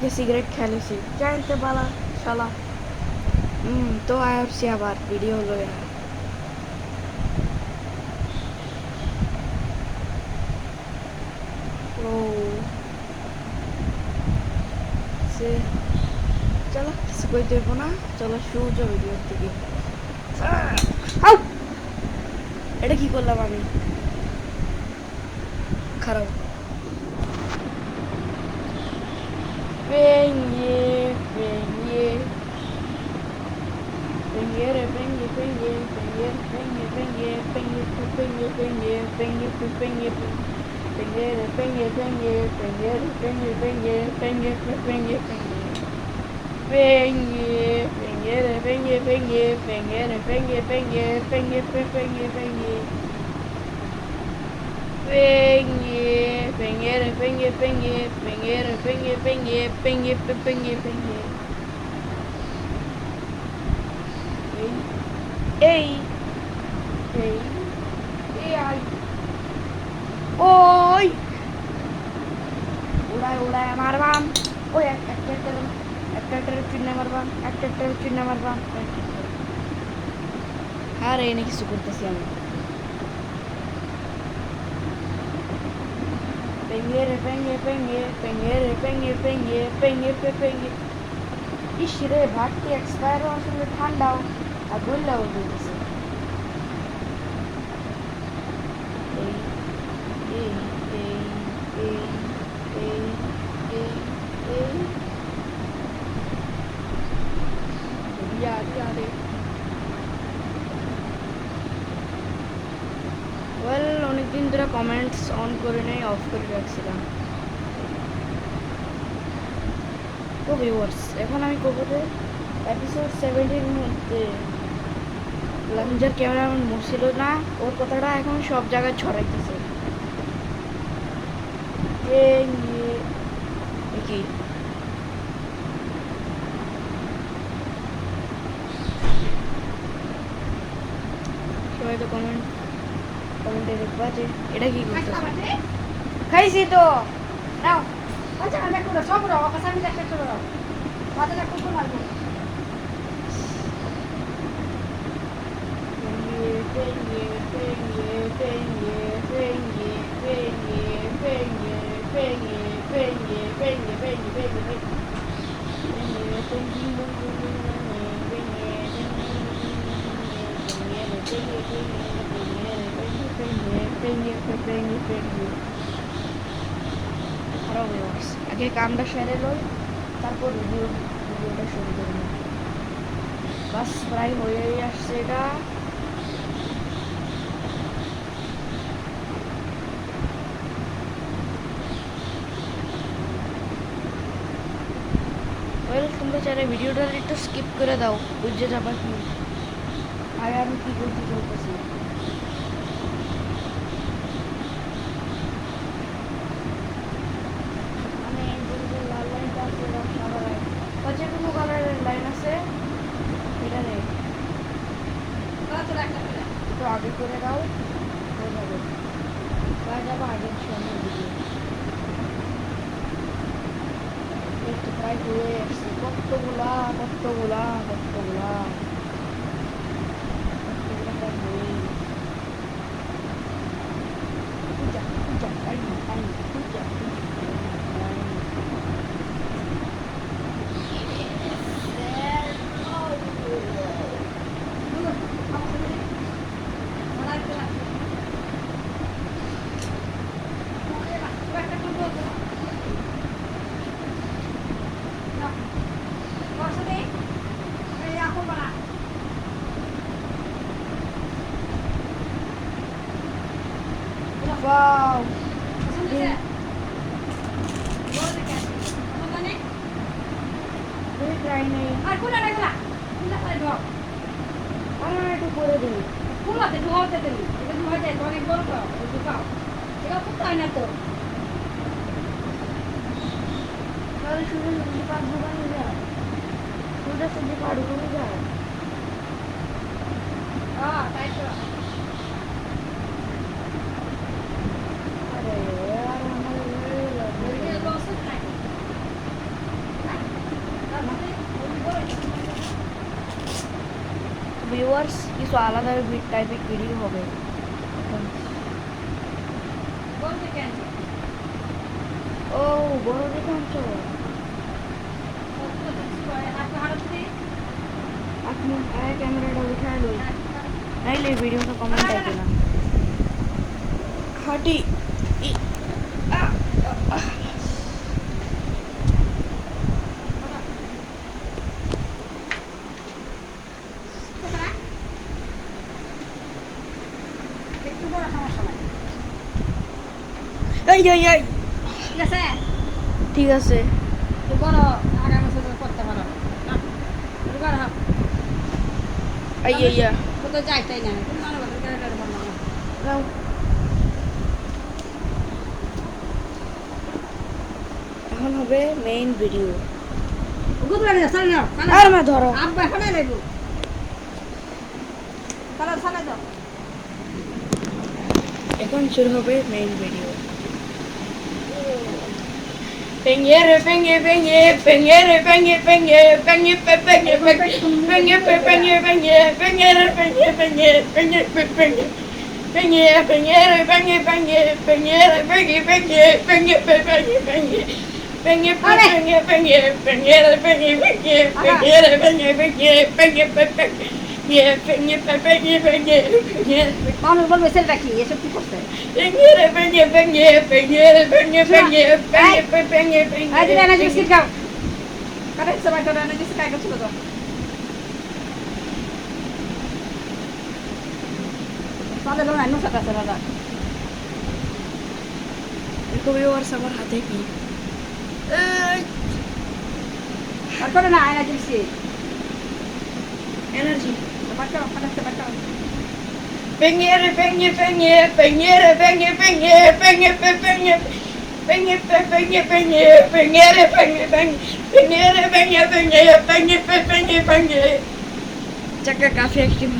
আগে সিগারেট খেলেছি জানতে পালা শালা তো আসছি আবার ভিডিও লয়ে ও সে চলো কিছু কই দেব না চলো সূর্য ভিডিওর দিকে এটা কি করলাম আমি খারাপ পেঙ্গে পেঙ্গে পেঙ্গে পেঙ্গে পেঙ্গে পেঙ্গে পেঙ্গে পেঙ্গে পেঙ্গে পেঙ্গে পেঙ্গে পেঙ্গে পেঙ্গে Pengere, penge, penge, pengere, penge, penge, penge, penge, penge. Penge, pengere, penge, penge, pengere, penge, penge, penge, penge, penge. Penge, pengere, penge, penge, pengere, penge, penge, penge, penge, penge. Ei, ei, ei, ai. Ôi উড়ায় উড়ায় মারবাম ওই একটা চিহ্ন মারবাম একটা চিহ্ন মারবাম আর এনে কিছু করতেছি আমি পেঙ্গেরে পেঙ্গে পেঙ্গে পেঙ্গেরে পেঙ্গে পেঙ্গে পেঙ্গে পেঙ্গে ইস রে ভাতটি এক্সপায়ার আসলে ঠান্ডাও আর বললেও বলতেছে ওয়েল অনেকদিন ধরে কমেন্টস অন করে নেই অফ করে রাখছিলাম তো ভিউয়ার্স এখন আমি করবো এপিসোড 70-এর মধ্যে লাঞ্জার ক্যামেরাম্যান মরছিল না ওর কথাটা এখন সব জায়গায় ছড়াইতেছে কি সবাই তো কমেন্টে দেখবা যে এটা কি করতেছে খাইছি তো নাও আচ্ছা আমি একটু সব রাও কাছে আমি একটা ছোট রাও মাথা একটা কোন লাগবে আগে কামটা সেরে লই তারপর ভিডিওটা শুরু করব বাস প্রায় হয়েই আসছে এটা তোমরা চাইলে ভিডিওটা একটু স্কিপ করে দাও বুঝে যাবা কি আগে আমি কি করতে চলতেছি মানে লাল লাইনটা আছে সাদা লাইন যে কোনো কালারের লাইন আছে এটা নেই একটু আগে করে দাও হয়ে যাবে যাবো আগের সামনে দিকে একটু প্রায় হয়ে আসছে কতগুলা Wow. Try nih. Aku nak nak. Nak nak dua. Mana itu boleh dulu. Pula tu dua tu dulu. Itu dua je. Tuan ibu kau. Itu kau. Itu aku tak nak tu. Kalau sudah sempat bukan juga. Sudah sempat bukan juga. Ah, tak itu. Viewers কিছু আলাদা টাইপের video হবে। ও বড় দেখে আনছো আপনি ক্যামেরাটা উঠায় লই নাইলে ভিডিওটা কমেন্ট আইবে না খাটি এই এই এই ঠিক আছে এই এই নাও এখন হবে মেইন ভিডিও আর মা ধরো এখন শুরু হবে main video Pengere, penge, penge, pengere, penge, penge, penge, penge, penge, penge, penge, penge, pengere, penge, penge, penge, penge, pengere, pengere, penge, penge, pengere, penge, penge, penge, penge, penge. Penge, penge, penge, pengere, penge, penge, pengere, penge, penge, penge, penge. Yeah, penge, penge, penge, penge. মানুষ বলবে ছেলেটা কি এসব কি করছে Pengere, penge, penge, pengere, penge, penge, penge, penge, penge. আজ এনে জিনিস খাও কাটা সবাই তো এনে জিনিস খাই করছিল তো তাহলে লোনা নুসা কাছে দাদা দেখো ভিউয়ার্স আমার হাতে কি আর করে না এনে জিনিস এনার্জি বাচ্চা কাটা বাচ্চা Pengere, penge, penge, pengere, penge, penge, penge, penge. Penge, penge, penge, pengere, penge, penge, pengere, penge, penge, penge, penge, penge. Chaka काफी एक्टिव